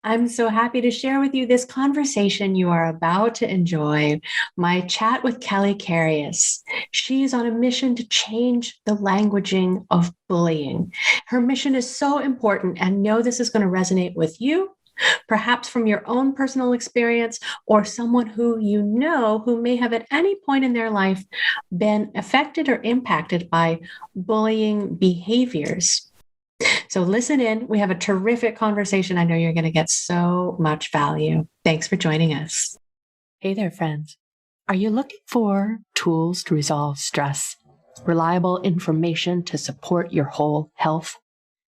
I'm so happy to share with you this conversation you are about to enjoy. My chat with Kelly Karius. She is on a mission to change the languaging of bullying. Her mission is so important, and know this is going to resonate with you, perhaps from your own personal experience or someone who you know who may have at any point in their life been affected or impacted by bullying behaviors. So listen in. We have a terrific conversation. I know you're going to get so much value. Thanks for joining us. Hey there, friends. Are you looking for tools to resolve stress, reliable information to support your whole health,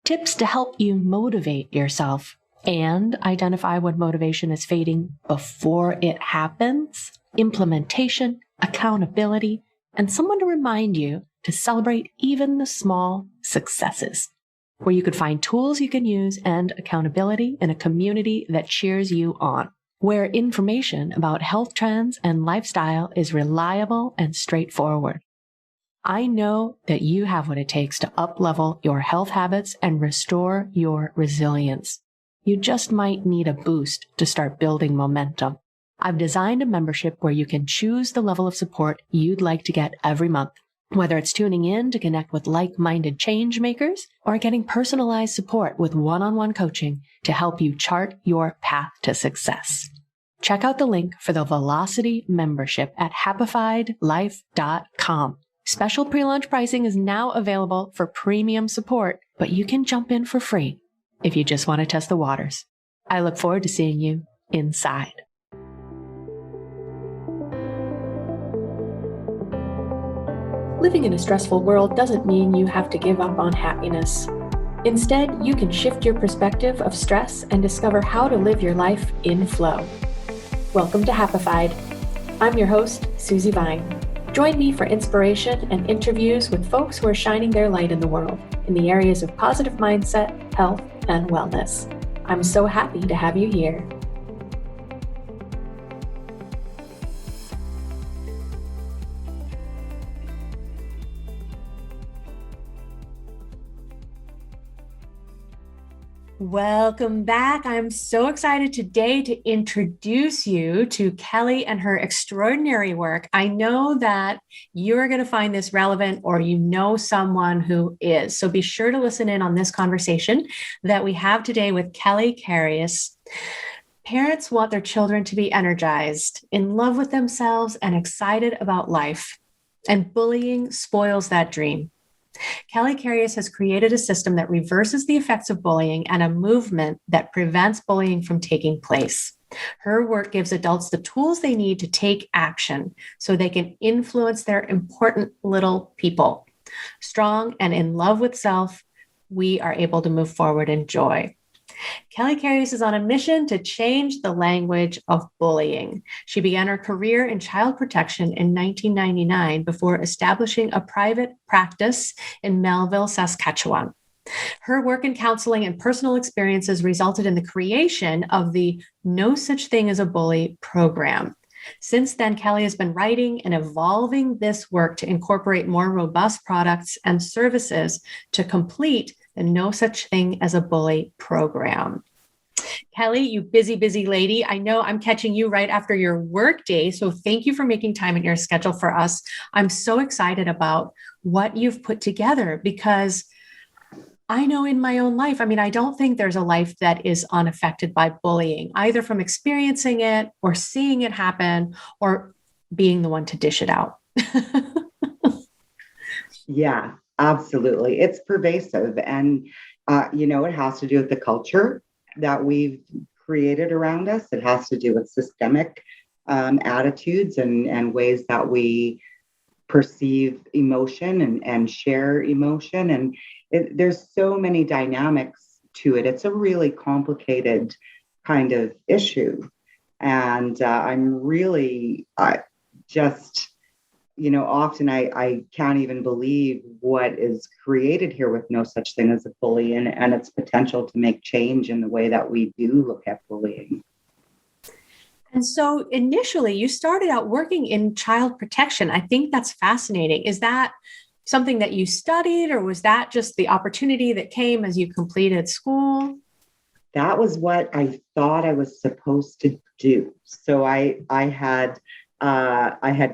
tips to help you motivate yourself, and identify when motivation is fading before it happens, implementation, accountability, and someone to remind you to celebrate even the small successes, where you could find tools you can use and accountability in a community that cheers you on, where information about health trends and lifestyle is reliable and straightforward. I know that you have what it takes to up-level your health habits and restore your resilience. You just might need a boost to start building momentum. I've designed a membership where you can choose the level of support you'd like to get every month, whether it's tuning in to connect with like-minded change makers or getting personalized support with one-on-one coaching to help you chart your path to success. Check out the link for the Velocity membership at happifiedlife.com. Special pre-launch pricing is now available for premium support, but you can jump in for free if you just want to test the waters. I look forward to seeing you inside. Living in a stressful world doesn't mean you have to give up on happiness. Instead, you can shift your perspective of stress and discover how to live your life in flow. Welcome to Happified. I'm your host, Susie Vine. Join me for inspiration and interviews with folks who are shining their light in the world in the areas of positive mindset, health, and wellness. I'm so happy to have you here. Welcome back. I'm so excited today to introduce you to Kelly and her extraordinary work. I know that you're going to find this relevant or you know someone who is. So be sure to listen in on this conversation that we have today with Kelly Karius. Parents want their children to be energized, in love with themselves, and excited about life. And bullying spoils that dream. Kelly Karius has created a system that reverses the effects of bullying and a movement that prevents bullying from taking place. Her work gives adults the tools they need to take action so they can influence their important little people. Strong and in love with self, we are able to move forward in joy. Kelly Karius is on a mission to change the language of bullying. She began her career in child protection in 1999 before establishing a private practice in Melville, Saskatchewan. Her work in counseling and personal experiences resulted in the creation of the No Such Thing as a Bully program. Since then, Kelly has been writing and evolving this work to incorporate more robust products and services to complete the No Such Thing as a Bully program. Kelly, you busy, busy lady. I know I'm catching you right after your work day. So thank you for making time in your schedule for us. I'm so excited about what you've put together because I know in my own life, I don't think there's a life that is unaffected by bullying, either from experiencing it or seeing it happen or being the one to dish it out. Yeah, absolutely. It's pervasive. And, it has to do with the culture that we've created around us. It has to do with systemic attitudes and ways that we perceive emotion and share emotion. And there's so many dynamics to it. It's a really complicated kind of issue. And I'm really often I can't even believe what is created here with No Such Thing as a Bully and its potential to make change in the way that we do look at bullying. And so initially you started out working in child protection. I think that's fascinating. Is that something that you studied or was that just the opportunity that came as you completed school? that was what I thought I was supposed to do. So I had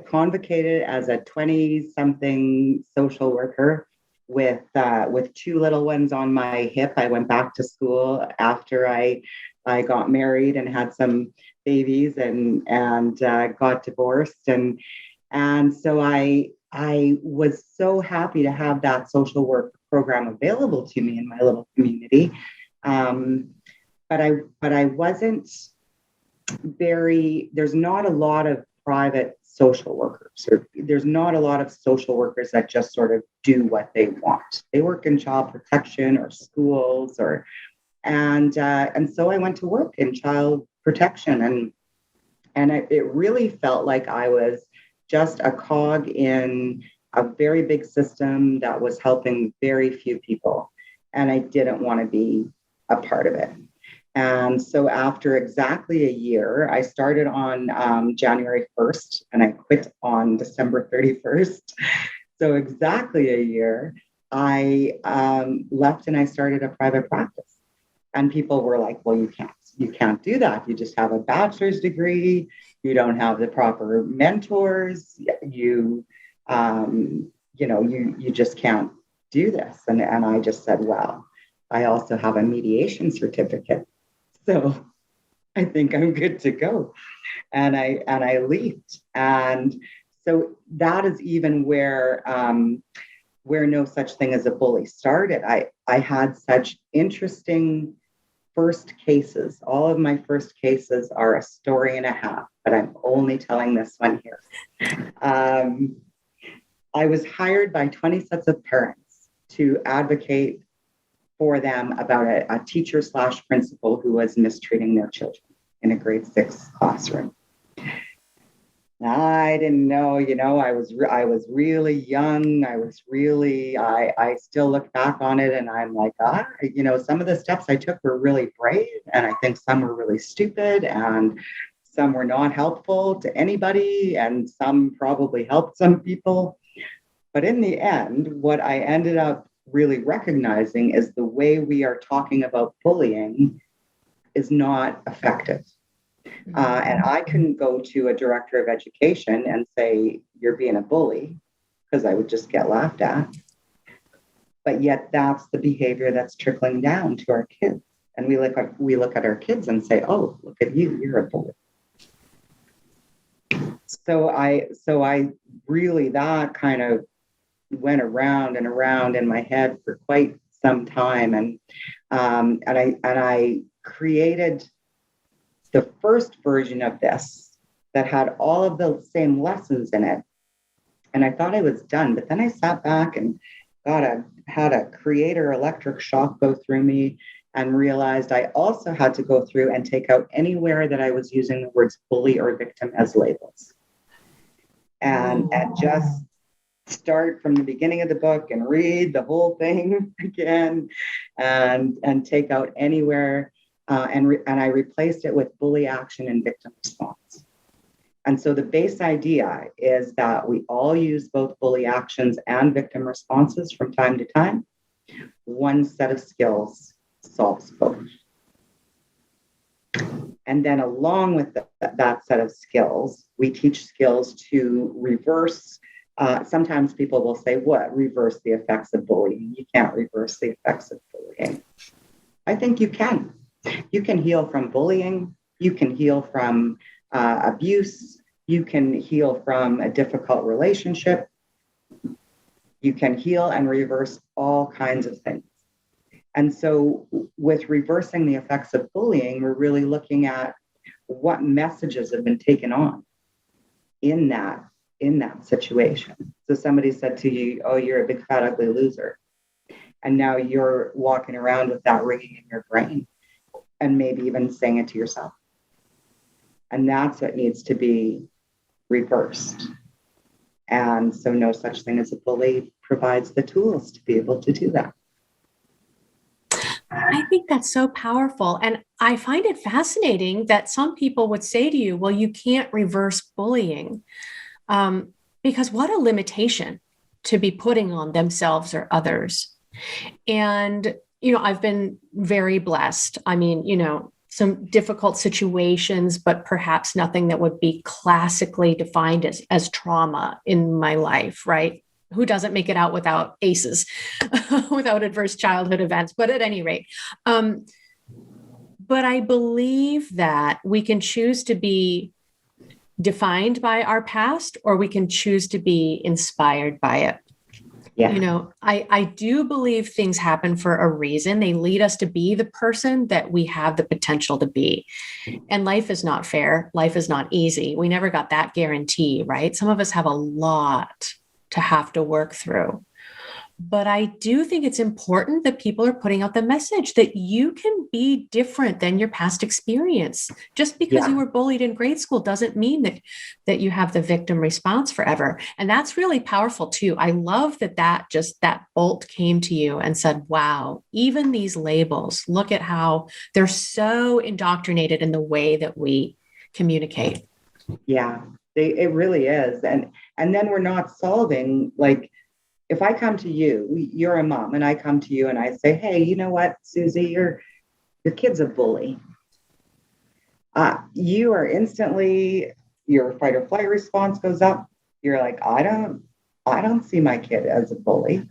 convocated as a 20-something social worker with two little ones on my hip. I went back to school after I got married and had some babies and got divorced, and so I was so happy to have that social work program available to me in my little community. Um, but I wasn't there's not a lot of private social workers, or there's not a lot of social workers that just sort of do what they want. They work in child protection or schools, and so I went to work in child protection, and it really felt like I was just a cog in a very big system that was helping very few people, and I didn't want to be a part of it. And so after exactly a year, I started on January 1st and I quit on December 31st. So exactly a year, I left and I started a private practice. And people were like, well, you can't do that. You just have a bachelor's degree. You don't have the proper mentors. You just can't do this. And I just said, well, I also have a mediation certificate. So I think I'm good to go. And I leaped. And so that is even where no such thing as a bully started. I had such interesting first cases. All of my first cases are a story and a half, but I'm only telling this one here. I was hired by 20 sets of parents to advocate for them about a teacher / principal who was mistreating their children in a grade 6 classroom. I didn't know, I was really young. I still look back on it and I'm like, some of the steps I took were really brave, and I think some were really stupid, and some were not helpful to anybody, and some probably helped some people. But in the end, what I ended up really recognizing is the way we are talking about bullying is not effective. And I couldn't go to a director of education and say, you're being a bully, because I would just get laughed at. But yet that's the behavior that's trickling down to our kids. And we look at our kids and say, oh, look at you, you're a bully. So I really, that kind of went around and around in my head for quite some time. And I created the first version of this that had all of the same lessons in it. And I thought I was done, but then I sat back and had a creator electric shock go through me, and realized I also had to go through and take out anywhere that I was using the words bully or victim as labels. And just start from the beginning of the book and read the whole thing again, and take out anywhere. And I replaced it with bully action and victim response. And so the base idea is that we all use both bully actions and victim responses from time to time. One set of skills solves both. And then along with that set of skills, we teach skills to reverse. Sometimes people will say, what? Reverse the effects of bullying. You can't reverse the effects of bullying. I think you can. You can heal from bullying. You can heal from abuse. You can heal from a difficult relationship. You can heal and reverse all kinds of things. And so with reversing the effects of bullying, we're really looking at what messages have been taken on in that situation. So somebody said to you, oh, you're a big, fat, ugly loser. And now you're walking around with that ringing in your brain, and maybe even saying it to yourself. And that's what needs to be reversed. And so No Such Thing as a Bully provides the tools to be able to do that. I think that's so powerful. And I find it fascinating that some people would say to you, well, you can't reverse bullying. Because what a limitation to be putting on themselves or others. And I've been very blessed. I mean, some difficult situations, but perhaps nothing that would be classically defined as trauma in my life, right? Who doesn't make it out without ACEs, without adverse childhood events? But at any rate, but I believe that we can choose to be defined by our past, or we can choose to be inspired by it. Yeah. I do believe things happen for a reason. They lead us to be the person that we have the potential to be. And life is not fair. Life is not easy. We never got that guarantee, right? Some of us have a lot to have to work through. But I do think it's important that people are putting out the message that you can be different than your past experience. Just because you were bullied in grade school doesn't mean that you have the victim response forever. And that's really powerful too. I love that bolt came to you and said, wow, even these labels, look at how they're so indoctrinated in the way that we communicate. Yeah, it really is. And then we're not solving, like, if I come to you, you're a mom, and I come to you and I say, hey, you know what, Susie, your kid's a bully. You are instantly, your fight or flight response goes up. You're like, I don't see my kid as a bully.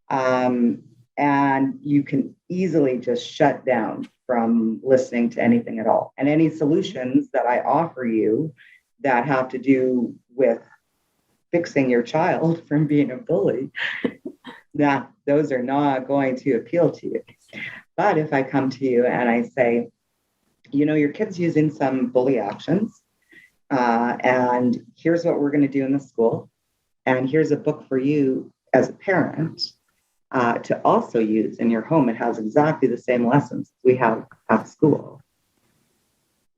And you can easily just shut down from listening to anything at all. And any solutions that I offer you that have to do with fixing your child from being a bully, those are not going to appeal to you. But if I come to you and I say, your kid's using some bully actions, and here's what we're going to do in the school, and here's a book for you as a parent to also use in your home. It has exactly the same lessons we have at school.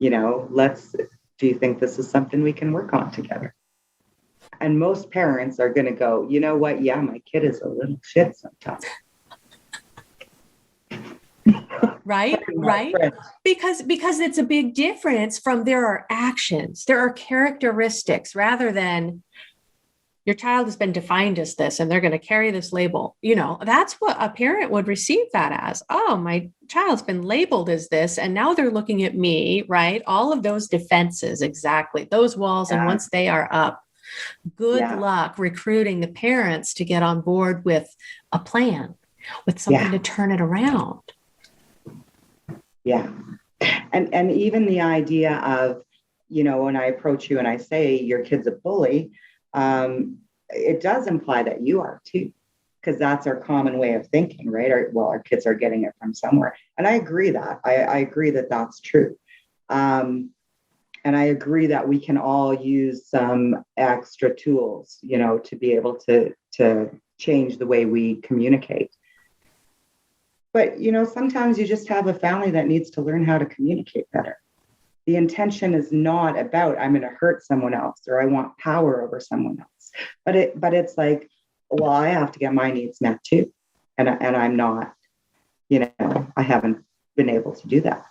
Do you think this is something we can work on together? And most parents are going to go, you know what? Yeah, my kid is a little shit sometimes. Right. Because it's a big difference from there are actions, there are characteristics, rather than your child has been defined as this and they're going to carry this label. That's what a parent would receive that as. Oh, my child's been labeled as this, and now they're looking at me, right? All of those defenses, exactly, those walls. And once they are up, good luck recruiting the parents to get on board with a plan, with something to turn it around. Yeah. And even the idea of, when I approach you and I say your kid's a bully, it does imply that you are too, because that's our common way of thinking, right? Our kids are getting it from somewhere. And I agree that. I agree that that's true. And I agree that we can all use some extra tools, to be able to change the way we communicate. But, sometimes you just have a family that needs to learn how to communicate better. The intention is not about, I'm going to hurt someone else or I want power over someone else. But it's like, well, I have to get my needs met too. And I'm not, I haven't been able to do that.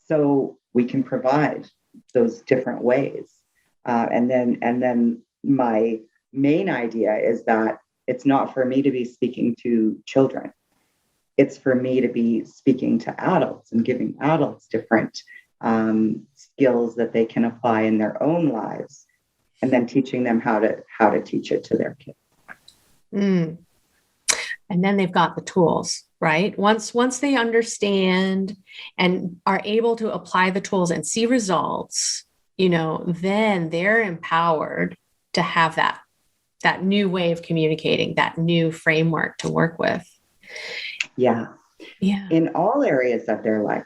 So we can provide those different ways. And then my main idea is that it's not for me to be speaking to children. It's for me to be speaking to adults and giving adults different skills that they can apply in their own lives, and then teaching them how to teach it to their kids. And then they've got the tools, right? Once they understand and are able to apply the tools and see results, then they're empowered to have that new way of communicating, that new framework to work with. Yeah. In all areas of their life.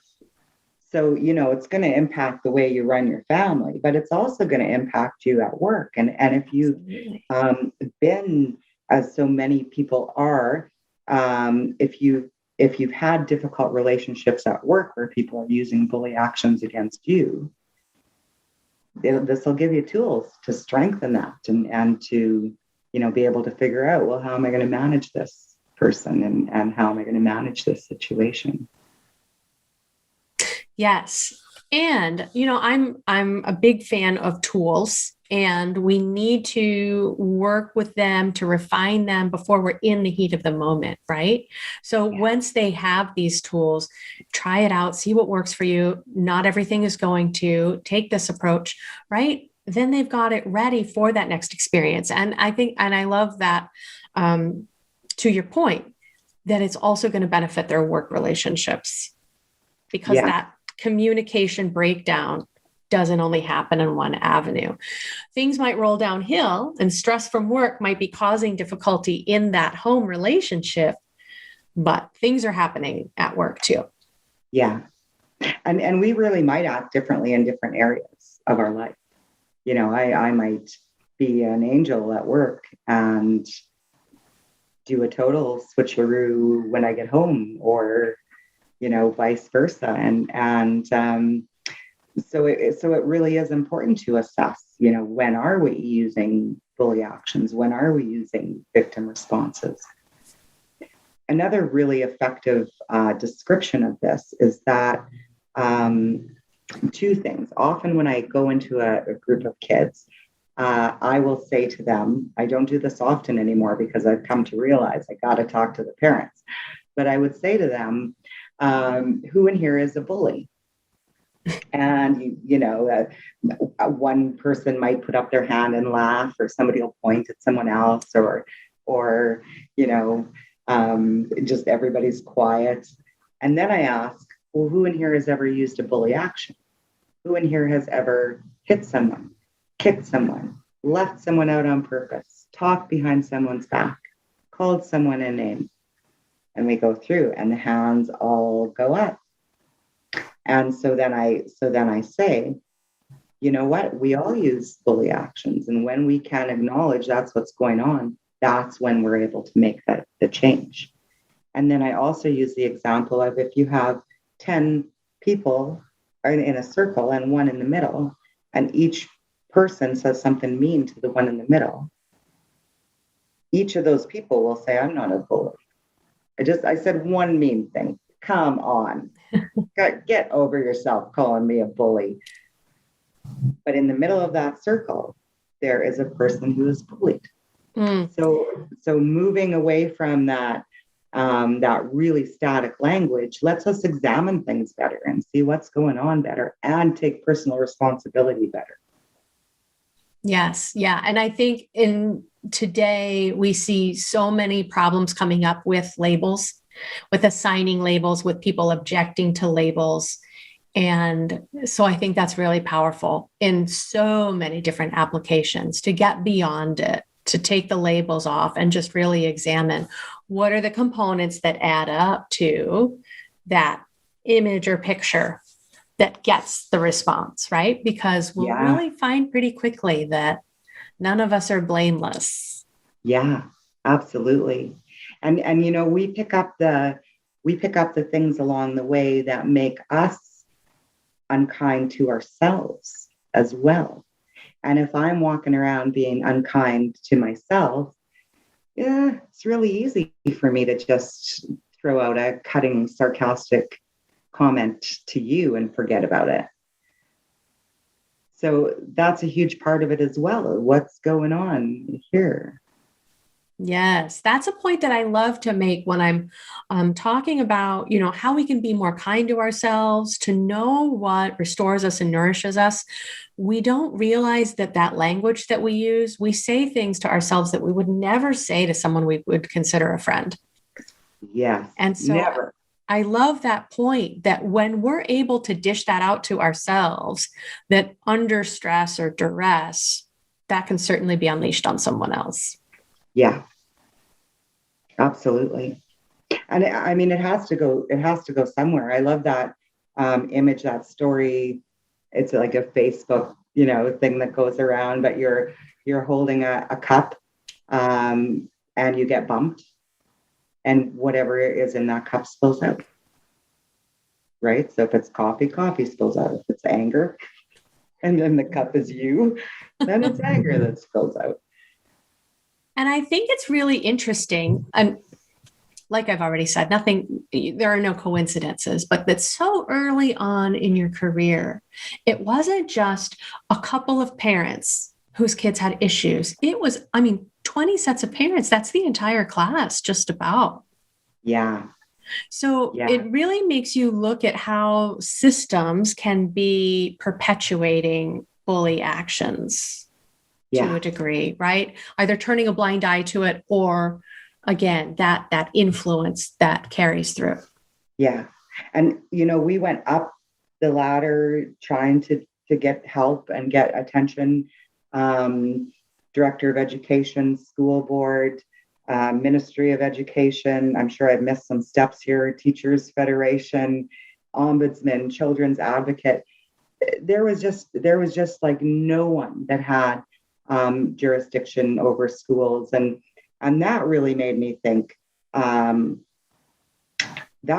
So, it's going to impact the way you run your family, but it's also going to impact you at work. And if you've been, as so many people are, if you've had difficult relationships at work where people are using bully actions against you, this will give you tools to strengthen that and to, be able to figure out, well, how am I going to manage this person and how am I going to manage this situation? Yes. And, I'm a big fan of tools, and we need to work with them to refine them before we're in the heat of the moment, right? So once they have these tools, try it out, see what works for you. Not everything is going to take this approach, right? Then they've got it ready for that next experience. And I love that, to your point, that it's also going to benefit their work relationships, because Yeah. that communication breakdown doesn't only happen in one avenue. Things might roll downhill, and stress from work might be causing difficulty in that home relationship, but things are happening at work too. Yeah. And we really might act differently in different areas of our life. I might be an angel at work and do a total switcheroo when I get home, or vice versa. So it really is important to assess, when are we using bully actions? When are we using victim responses? Another really effective description of this is that two things. Often when I go into a group of kids, I will say to them, I don't do this often anymore because I've come to realize I got to talk to the parents, but I would say to them, who in here is a bully? And, one person might put up their hand and laugh, or somebody will point at someone else, or just everybody's quiet. And then I ask, well, who in here has ever used a bully action? Who in here has ever hit someone, kicked someone, left someone out on purpose, talked behind someone's back, called someone a name? And we go through, and the hands all go up. And so then I say, you know what? We all use bully actions. And when we can acknowledge that's what's going on, that's when we're able to make the change. And then I also use the example of, if you have 10 people in a circle and one in the middle, and each person says something mean to the one in the middle, each of those people will say, I'm not a bully. I said one mean thing. Come on. Get over yourself calling me a bully. But in the middle of that circle, there is a person who is bullied. So moving away from that really static language lets us examine things better and see what's going on better, and take personal responsibility better. Yes. Yeah. And I think today we see so many problems coming up with labels, with assigning labels, with people objecting to labels. And so I think that's really powerful in so many different applications, to get beyond it, to take the labels off and just really examine what are the components that add up to that image or picture that gets the response, right? Because we'll really find pretty quickly that none of us are blameless. Yeah, absolutely. And we pick up the things along the way that make us unkind to ourselves as well. And if I'm walking around being unkind to myself, it's really easy for me to just throw out a cutting, sarcastic comment to you and forget about it. So that's a huge part of it as well. What's going on here? Yes, that's a point that I love to make when I'm talking about, how we can be more kind to ourselves, to know what restores us and nourishes us. We don't realize that language that we use, we say things to ourselves that we would never say to someone we would consider a friend. Yes. And so never. I love that point, that when we're able to dish that out to ourselves, that under stress or duress, that can certainly be unleashed on someone else. Yeah, absolutely. And I mean, it has to go somewhere. I love that image, that story. It's like a Facebook, thing that goes around, but you're holding a cup, and you get bumped, and whatever is in that cup spills out. Right? So if it's coffee spills out. If it's anger, and then the cup is you, then it's anger that spills out. And I think it's really interesting. And like I've already said, there are no coincidences, but that's so early on in your career. It wasn't just a couple of parents whose kids had issues. It was, 20 sets of parents. That's the entire class, just about. Yeah. So Yeah. it really makes you look at how systems can be perpetuating bully actions to a degree, right? Either turning a blind eye to it, or again, that influence that carries through. Yeah. And, we went up the ladder trying to get help and get attention. Director of Education, school board, Ministry of Education. I'm sure I've missed some steps here. Teachers Federation, Ombudsman, Children's Advocate. There was just like no one that had jurisdiction over schools, and that really made me think. That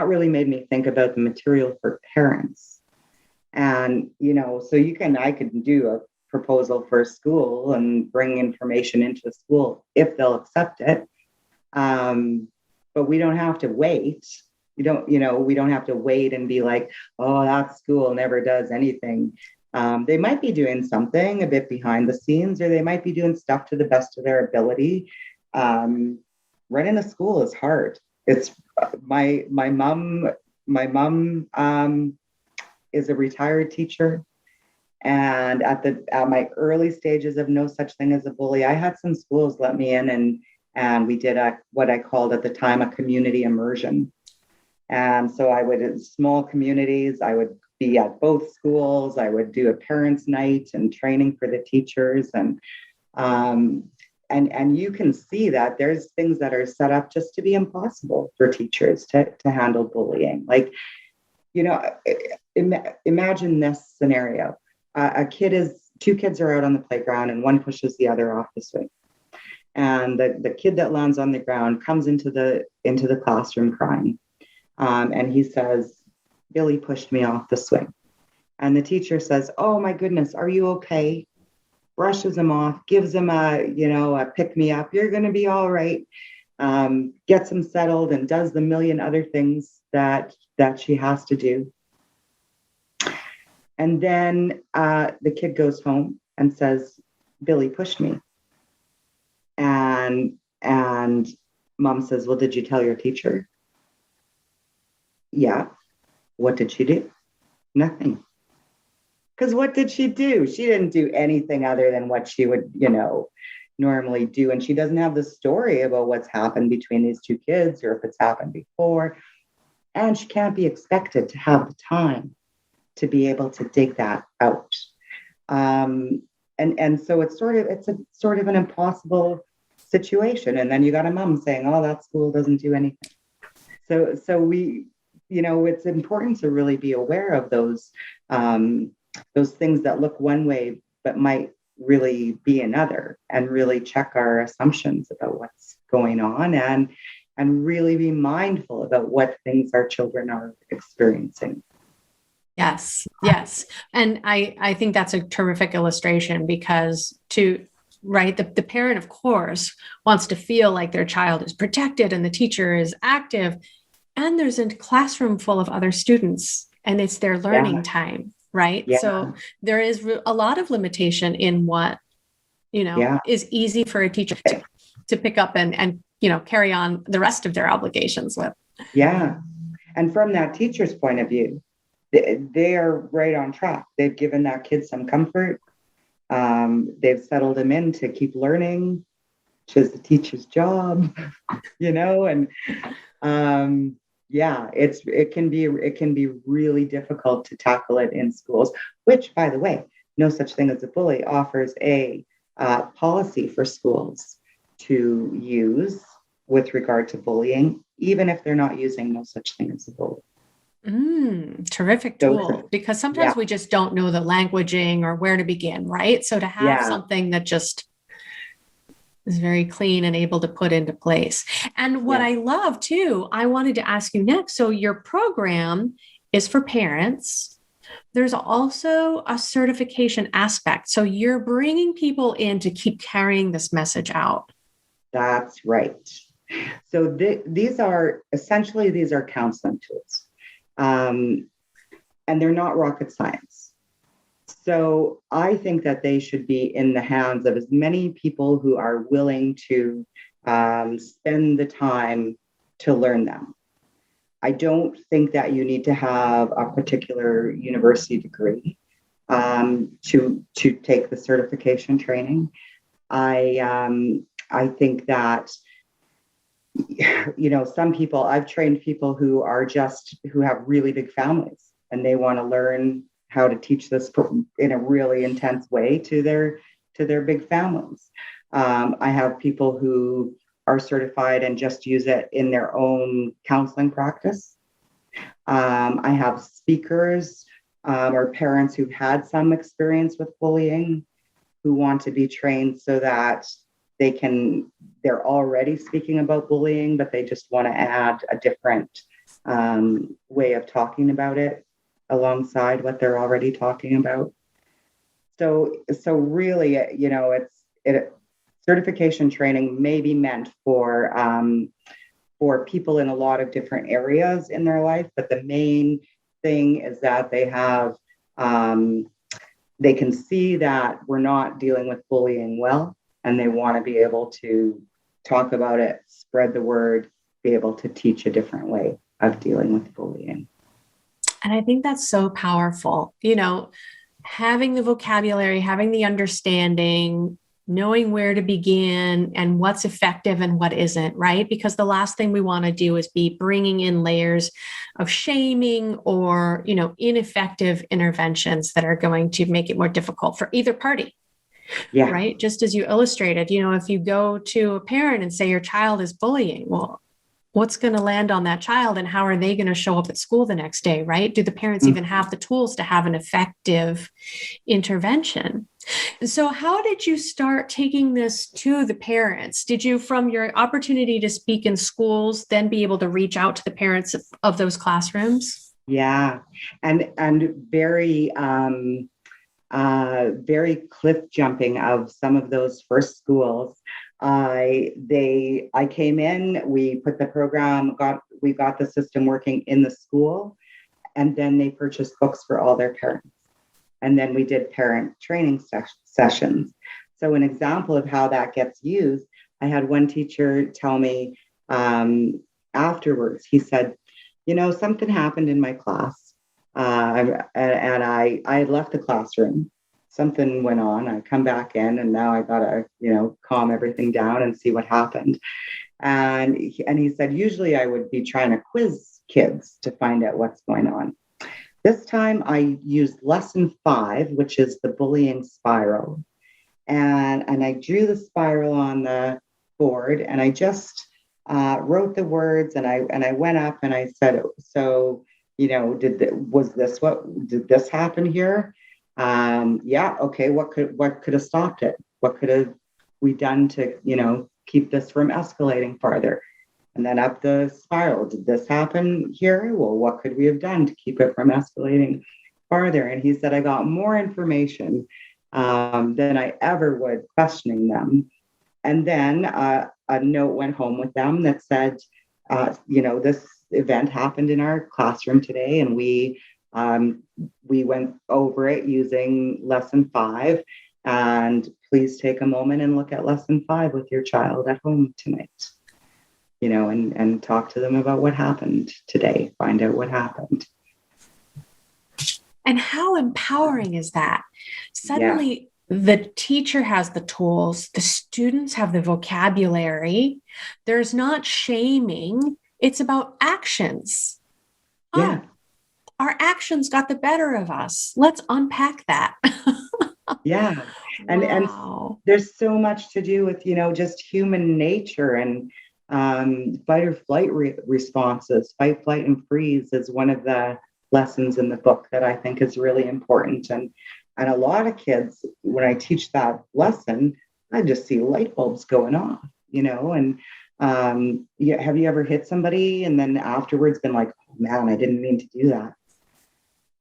really made me think about the material for parents. And, so I could do a proposal for a school and bring information into the school if they'll accept it. But we don't have to wait. We don't have to wait and be like, oh, that school never does anything. They might be doing something a bit behind the scenes, or they might be doing stuff to the best of their ability. Running a school is hard. It's my mom is a retired teacher. And at my early stages of no such thing as a bully, I had some schools let me in, and we did what I called at the time a community immersion. And so I would, in small communities, I would be at both schools. I would do a parents' night and training for the teachers, and you can see that there's things that are set up just to be impossible for teachers to handle bullying. Like, imagine this scenario. Two kids are out on the playground, and one pushes the other off the swing. And the kid that lands on the ground comes into the classroom crying. And he says, Billy pushed me off the swing. And the teacher says, oh my goodness, are you okay? Brushes him off, gives him a pick me up. You're going to be all right. Gets him settled and does the million other things that she has to do. And then the kid goes home and says, Billy pushed me. And mom says, well, did you tell your teacher? Yeah. What did she do? Nothing. Because what did she do? She didn't do anything other than what she would, normally do. And she doesn't have the story about what's happened between these two kids, or if it's happened before. And she can't be expected to have the time to be able to dig that out. And so it's sort of an impossible situation. And then you got a mom saying, oh, that school doesn't do anything. So we, it's important to really be aware of those things that look one way, but might really be another, and really check our assumptions about what's going on, and really be mindful about what things our children are experiencing. Yes. And I think that's a terrific illustration, because the parent, of course, wants to feel like their child is protected and the teacher is active, and there's a classroom full of other students and it's their learning time, right? Yeah. So there is a lot of limitation in what, is easy for a teacher to pick up and carry on the rest of their obligations with. Yeah. And from that teacher's point of view, they are right on track. They've given that kid some comfort. They've settled him in to keep learning, which is the teacher's job, and it can be really difficult to tackle it in schools, which, by the way, No Such Thing as a Bully offers a policy for schools to use with regard to bullying, even if they're not using No Such Thing as a Bully. Terrific tool, because sometimes we just don't know the languaging or where to begin, right? So to have something that just is very clean and able to put into place. And what I love too, I wanted to ask you next. So your program is for parents. There's also a certification aspect. So you're bringing people in to keep carrying this message out. That's right. So these are counseling tools, and they're not rocket science. So I think that they should be in the hands of as many people who are willing to spend the time to learn them. I don't think that you need to have a particular university degree to take the certification training. I think that, some people, I've trained people who have really big families, and they want to learn how to teach this in a really intense way to their big families. I have people who are certified and just use it in their own counseling practice. I have speakers or parents who've had some experience with bullying who want to be trained so that they're already speaking about bullying, but they just want to add a different way of talking about it alongside what they're already talking about. So really, certification training may be meant for people in a lot of different areas in their life, but the main thing is that they can see that we're not dealing with bullying well, and they want to be able to talk about it, spread the word, be able to teach a different way of dealing with bullying. And I think that's so powerful, having the vocabulary, having the understanding, knowing where to begin and what's effective and what isn't, right? Because the last thing we want to do is be bringing in layers of shaming or, ineffective interventions that are going to make it more difficult for either party. Yeah. Right. Just as you illustrated, if you go to a parent and say your child is bullying, well, what's going to land on that child and how are they going to show up at school the next day, right? Do the parents even have the tools to have an effective intervention? And so how did you start taking this to the parents? Did you, from your opportunity to speak in schools, then be able to reach out to the parents of those classrooms? Yeah. And very, very cliff jumping of some of those first schools. I came in, we put the program, we got the system working in the school, and then they purchased books for all their parents. And then we did parent training sessions. So an example of how that gets used, I had one teacher tell me afterwards, he said, something happened in my class. And I had left the classroom. Something went on. I come back in, and now I gotta, calm everything down and see what happened. And he said, usually I would be trying to quiz kids to find out what's going on. This time I used lesson 5, which is the bullying spiral. And I drew the spiral on the board, and I just wrote the words, and I went up and I said, so, did this happen here? Yeah. Okay. What could have stopped it? What could have we done to, keep this from escalating farther? And then up the spiral, did this happen here? Well, what could we have done to keep it from escalating farther? And he said, I got more information than I ever would questioning them. And then a note went home with them that said, this event happened in our classroom today, and we went over it using lesson 5, and please take a moment and look at lesson 5 with your child at home tonight, and talk to them about what happened today, find out what happened. And how empowering is that? Suddenly, the teacher has the tools, the students have the vocabulary. There's not shaming. It's about actions. Yeah. Our actions got the better of us. Let's unpack that. Yeah. And there's so much to do with, just human nature and fight or flight responses. Fight, flight, and freeze is one of the lessons in the book that I think is really important. And a lot of kids, when I teach that lesson, I just see light bulbs going off, and have you ever hit somebody and then afterwards been like, oh man, I didn't mean to do that?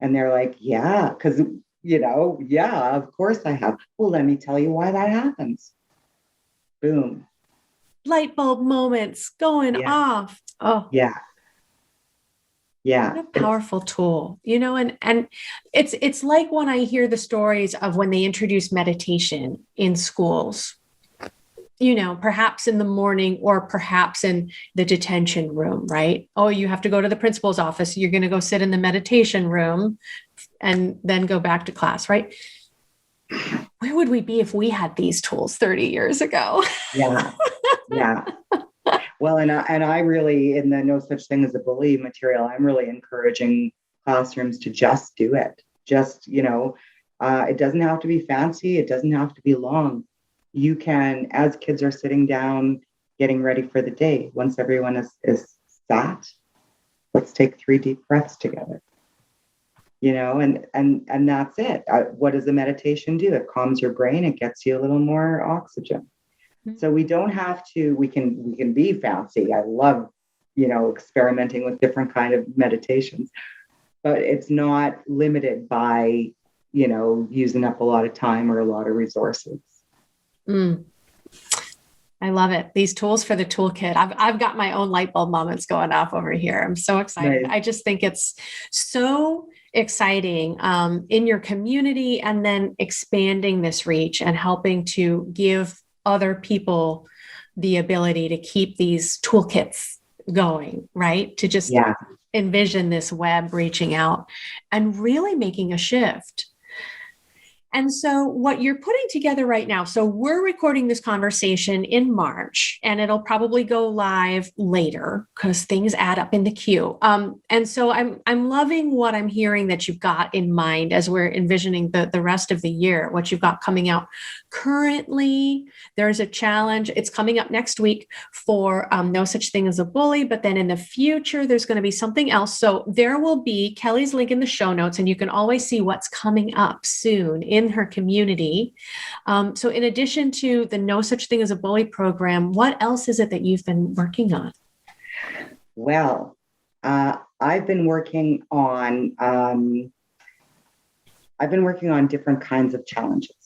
And they're like, yeah, because, of course I have. Well, let me tell you why that happens. Boom. light bulb moments going Yeah. off. Oh, Yeah. Yeah. what a powerful tool, and it's like when I hear the stories of when they introduce meditation in schools, perhaps in the morning or perhaps in the detention room, right? Oh, you have to go to the principal's office. You're going to go sit in the meditation room and then go back to class, right? Where would we be if we had these tools 30 years ago? Yeah. Yeah. Well, and I really, in the No Such Thing as a Bully material, I'm really encouraging classrooms to just do it. Just, it doesn't have to be fancy. It doesn't have to be long. You can, as kids are sitting down, getting ready for the day, once everyone is sat, let's take 3 deep breaths together. And that's it. What does a meditation do? It calms your brain. It gets you a little more oxygen. So we don't have to, we can be fancy. I love, experimenting with different kind of meditations, but it's not limited by, using up a lot of time or a lot of resources. Mm. I love it. These tools for the toolkit. I've got my own light bulb moments going off over here. I'm so excited. Nice. I just think it's so exciting in your community, and then expanding this reach and helping to give other people the ability to keep these toolkits going, right? To just envision this web reaching out and really making a shift. And so what you're putting together right now, so we're recording this conversation in March, and it'll probably go live later because things add up in the queue. And so I'm loving what I'm hearing that you've got in mind as we're envisioning the rest of the year, what you've got coming out. Currently, there's a challenge. It's coming up next week for No Such Thing as a Bully, but then in the future, there's going to be something else. So there will be Kelly's link in the show notes, and you can always see what's coming up soon in her community. So in addition to the No Such Thing as a Bully program, what else is it that you've been working on? Well, I've been working on different kinds of challenges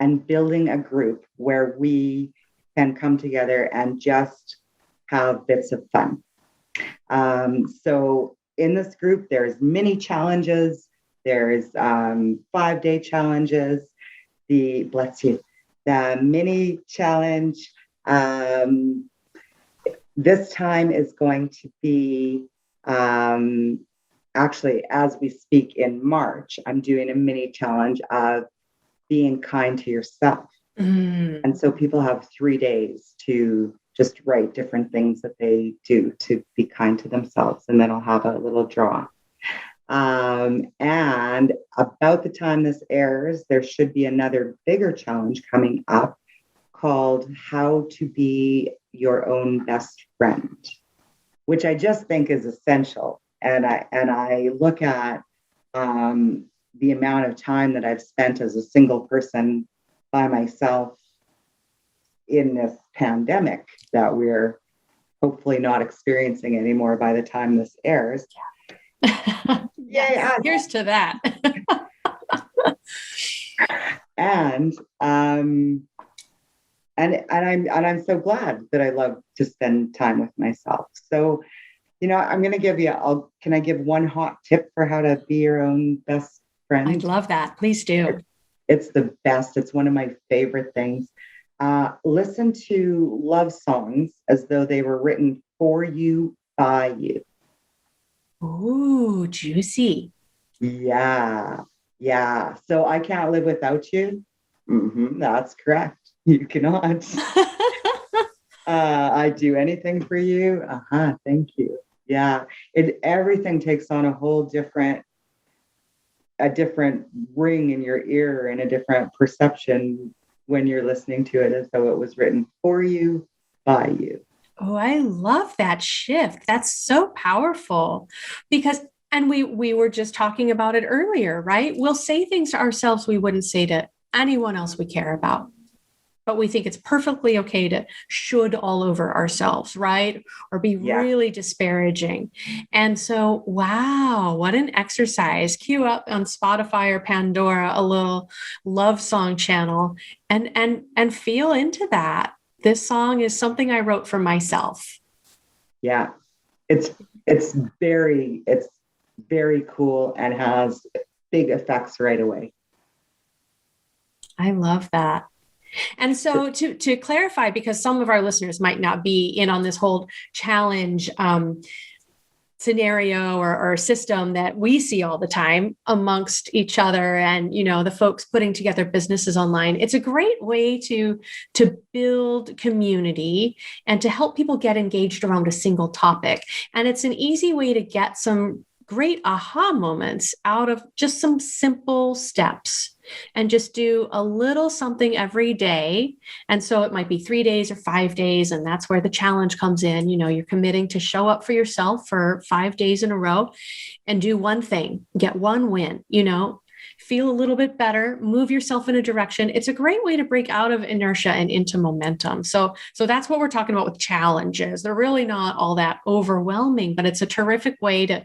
and building a group where we can come together and just have bits of fun. So in this group, there's mini challenges. There's 5-day challenges, the mini challenge. This time is going to be, actually, as we speak in March, I'm doing a mini challenge of being kind to yourself. And so people have 3 days to just write different things that they do to be kind to themselves. And then I'll have a little draw. And about the time this airs, there should be another bigger challenge coming up called How to Be Your Own Best Friend, which I just think is essential. And I look at the amount of time that I've spent as a single person by myself in this pandemic that we're hopefully not experiencing anymore by the time this airs. Yeah, here's to that. And I'm so glad that I love to spend time with myself. So, I'm going to give you, can I give one hot tip for how to be your own best friend? I'd love that. Please do. It's the best. It's one of my favorite things. Listen to love songs as though they were written for you, by you. Ooh, juicy. Yeah. So I Can't Live Without You. That's correct. You cannot. I'd do anything for you. Thank you. Yeah. Everything takes on a whole different ring in your ear and a different perception when you're listening to it as though it was written for you, by you. Oh, I love that shift. That's so powerful and we were just talking about it earlier, right? We'll say things to ourselves we wouldn't say to anyone else we care about, but we think it's perfectly okay to should all over ourselves, right? Or be really disparaging. And so, wow, what an exercise. Cue up on Spotify or Pandora a little love song channel and feel into that. This song is something I wrote for myself. Yeah. It's it's very cool and has big effects right away. I love that. And so to clarify, because some of our listeners might not be in on this whole challenge scenario or system that we see all the time amongst each other and, you know, the folks putting together businesses online, it's a great way to build community and to help people get engaged around a single topic. And it's an easy way to get some great aha moments out of just some simple steps and just do a little something every day. And so it might be 3 days or 5 days. And that's where the challenge comes in. You know, you're committing to show up for yourself for 5 days in a row and do one thing, get one win, you know, feel a little bit better, move yourself in a direction. It's a great way to break out of inertia and into momentum. So that's what we're talking about with challenges. They're really not all that overwhelming, but it's a terrific way to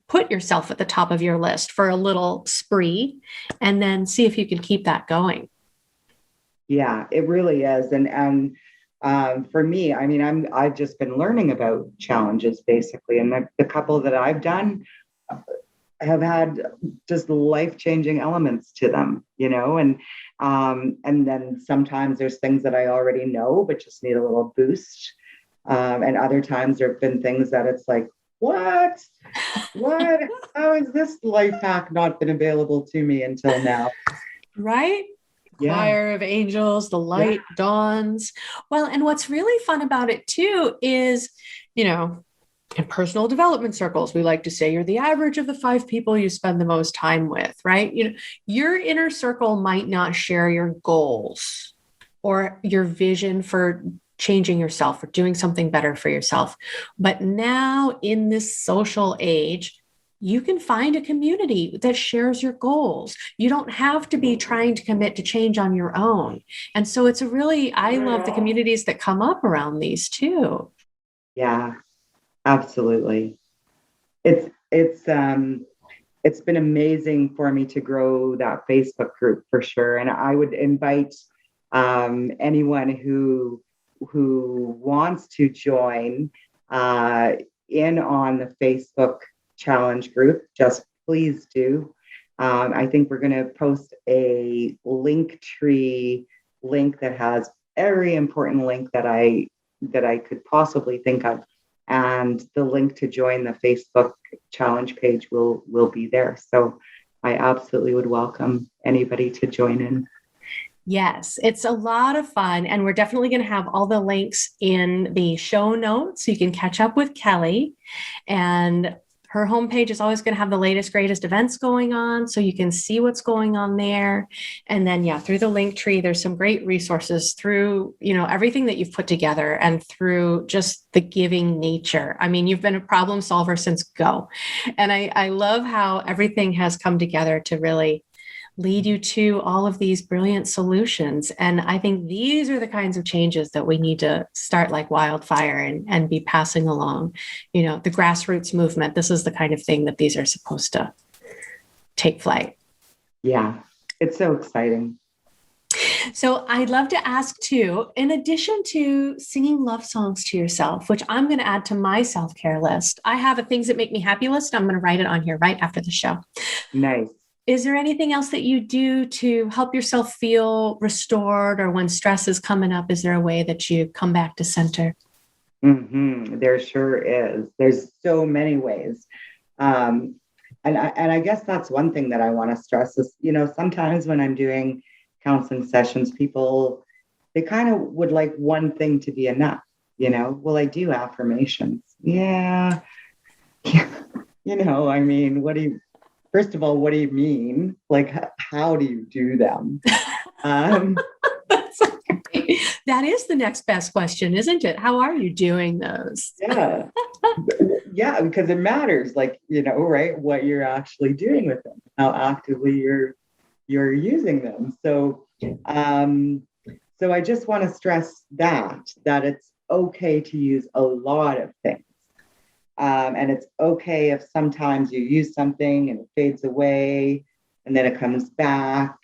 put yourself at the top of your list for a little spree and then see if you can keep that going. Yeah, it really is. And for me, I mean, I've just been learning about challenges basically, and the couple that I've done have had just life-changing elements to them, you know, and then sometimes there's things that I already know but just need a little boost. And other times there have been things that it's like, what? How has this life hack not been available to me until now? Right? Yeah. Choir of angels, the light dawns. Well, and what's really fun about it too is, you know, in personal development circles, we like to say you're the average of the 5 people you spend the most time with, right? You know, your inner circle might not share your goals or your vision for changing yourself or doing something better for yourself. But now in this social age, you can find a community that shares your goals. You don't have to be trying to commit to change on your own. And so it's I love the communities that come up around these too. Yeah, absolutely. It's been amazing for me to grow that Facebook group for sure. And I would invite anyone who wants to join in on the Facebook challenge group, just please do. I think we're going to post a link tree link that has every important link that I could possibly think of. And the link to join the Facebook challenge page will be there. So I absolutely would welcome anybody to join in. Yes, it's a lot of fun. And we're definitely going to have all the links in the show notes so you can catch up with Kelly. And her homepage is always going to have the latest, greatest events going on. So you can see what's going on there. And then, yeah, through the link tree, there's some great resources through, you know, everything that you've put together and through just the giving nature. I mean, you've been a problem solver since go. And I love how everything has come together to really lead you to all of these brilliant solutions. And I think these are the kinds of changes that we need to start like wildfire and be passing along. You know, the grassroots movement, this is the kind of thing that these are supposed to take flight. Yeah, it's so exciting. So I'd love to ask too, in addition to singing love songs to yourself, which I'm going to add to my self-care list, I have a things that make me happy list. I'm going to write it on here right after the show. Nice. Is there anything else that you do to help yourself feel restored, or when stress is coming up, is there a way that you come back to center? Mm-hmm. There sure is. There's so many ways. And I guess that's one thing that I want to stress is, you know, sometimes when I'm doing counseling sessions, people, they kind of would like one thing to be enough, you know, well, I do affirmations. Yeah. You know, I mean, first of all, what do you mean? Like, how do you do them? That is the next best question, isn't it? How are you doing those? Yeah. Yeah, because it matters, like, you know, right, what you're actually doing with them, how actively you're using them. So I just want to stress that it's okay to use a lot of things. And it's okay if sometimes you use something and it fades away and then it comes back.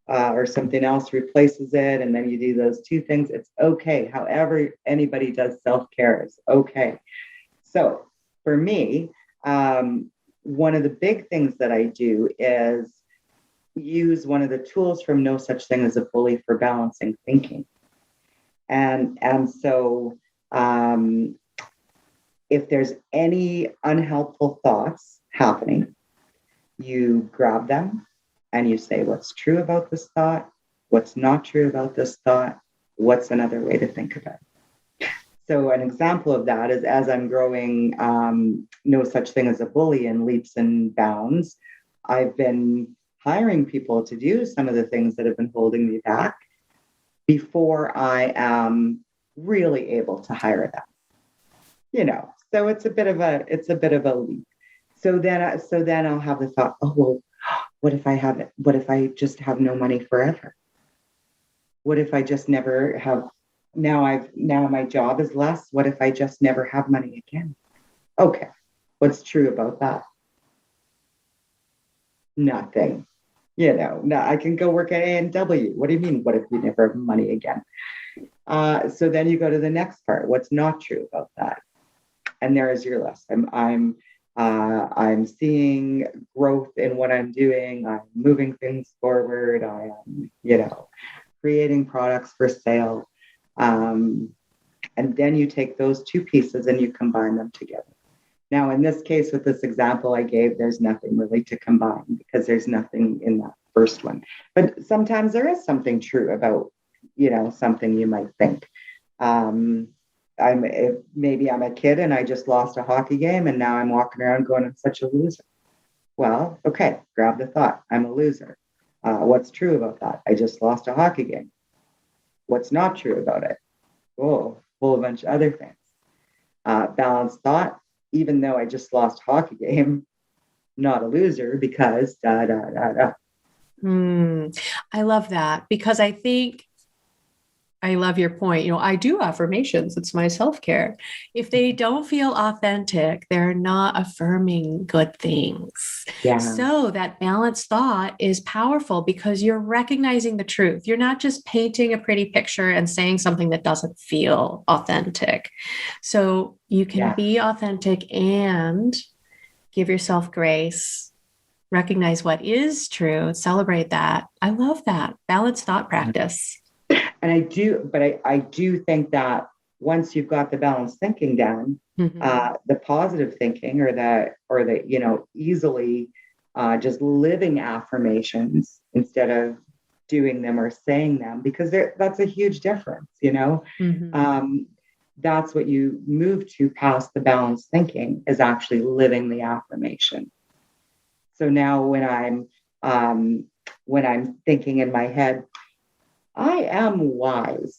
or something else replaces it, and then you do those two things. It's okay. However, anybody does self-care is okay. So for me, one of the big things that I do is use one of the tools from No Such Thing as a Bully for balancing thinking. And so if there's any unhelpful thoughts happening, you grab them and you say, what's true about this thought? What's not true about this thought? What's another way to think about it? So an example of that is, as I'm growing No Such Thing as a Bully in leaps and bounds, I've been hiring people to do some of the things that have been holding me back before I am really able to hire them. So it's a bit of a leap. So then I'll have the thought, oh, well, what if I just have no money forever? What if I just never have, now my job is less. What if I just never have money again? Okay. What's true about that? Nothing. No, I can go work at A&W. What do you mean? What if we never have money again? So then you go to the next part. What's not true about that? And there is your list. I'm seeing growth in what I'm doing. I'm moving things forward. I am, creating products for sale. And then you take those two pieces and you combine them together. Now, in this case, with this example I gave, there's nothing really to combine because there's nothing in that first one. But sometimes there is something true about, something you might think. Maybe I'm a kid and I just lost a hockey game and now I'm walking around going, I'm such a loser. Well, okay, grab the thought. I'm a loser. What's true about that? I just lost a hockey game. What's not true about it? Oh, a whole bunch of other things. Balanced thought. Even though I just lost a hockey game, not a loser because da, da, da, da. I love that because I think I love your point. I do affirmations. It's my self-care. If they don't feel authentic, they're not affirming good things. Yeah. So that balanced thought is powerful because you're recognizing the truth. You're not just painting a pretty picture and saying something that doesn't feel authentic. So you can be authentic and give yourself grace, recognize what is true, celebrate that. I love that. Balanced thought practice. And I do think that once you've got the balanced thinking down, the positive thinking or the easily just living affirmations instead of doing them or saying them, because that's a huge difference, that's what you move to past the balanced thinking is actually living the affirmation. So now when I'm thinking in my head, I am wise.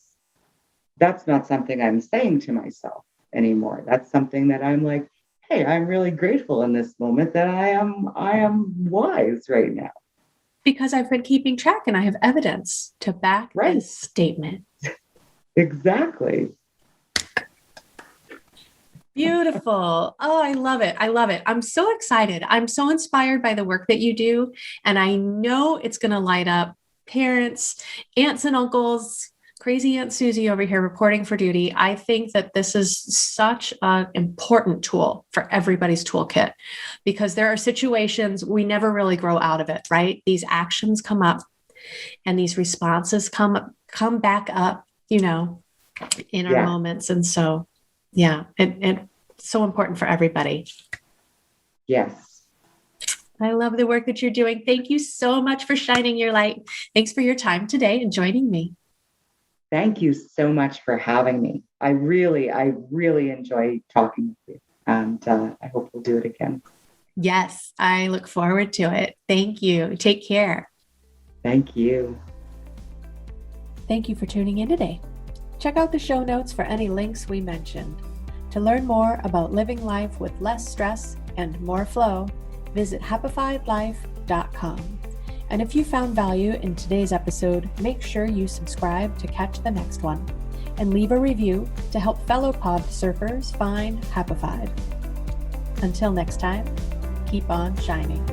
That's not something I'm saying to myself anymore. That's something that I'm like, hey, I'm really grateful in this moment that I am wise right now. Because I've been keeping track and I have evidence to back this statement. Exactly. Beautiful. Oh, I love it. I love it. I'm so excited. I'm so inspired by the work that you do. And I know it's going to light up parents, aunts and uncles, crazy Aunt Susie over here reporting for duty. I think that this is such an important tool for everybody's toolkit because there are situations we never really grow out of it, right? These actions come up and these responses come back up, in our moments. And so, it's so important for everybody. Yes. I love the work that you're doing. Thank you so much for shining your light. Thanks for your time today and joining me. Thank you so much for having me. I really enjoy talking with you, and I hope we'll do it again. Yes, I look forward to it. Thank you. Take care. Thank you. Thank you for tuning in today. Check out the show notes for any links we mentioned. To learn more about living life with less stress and more flow, visit happifiedlife.com. And if you found value in today's episode, make sure you subscribe to catch the next one and leave a review to help fellow pod surfers find Happified. Until next time, keep on shining.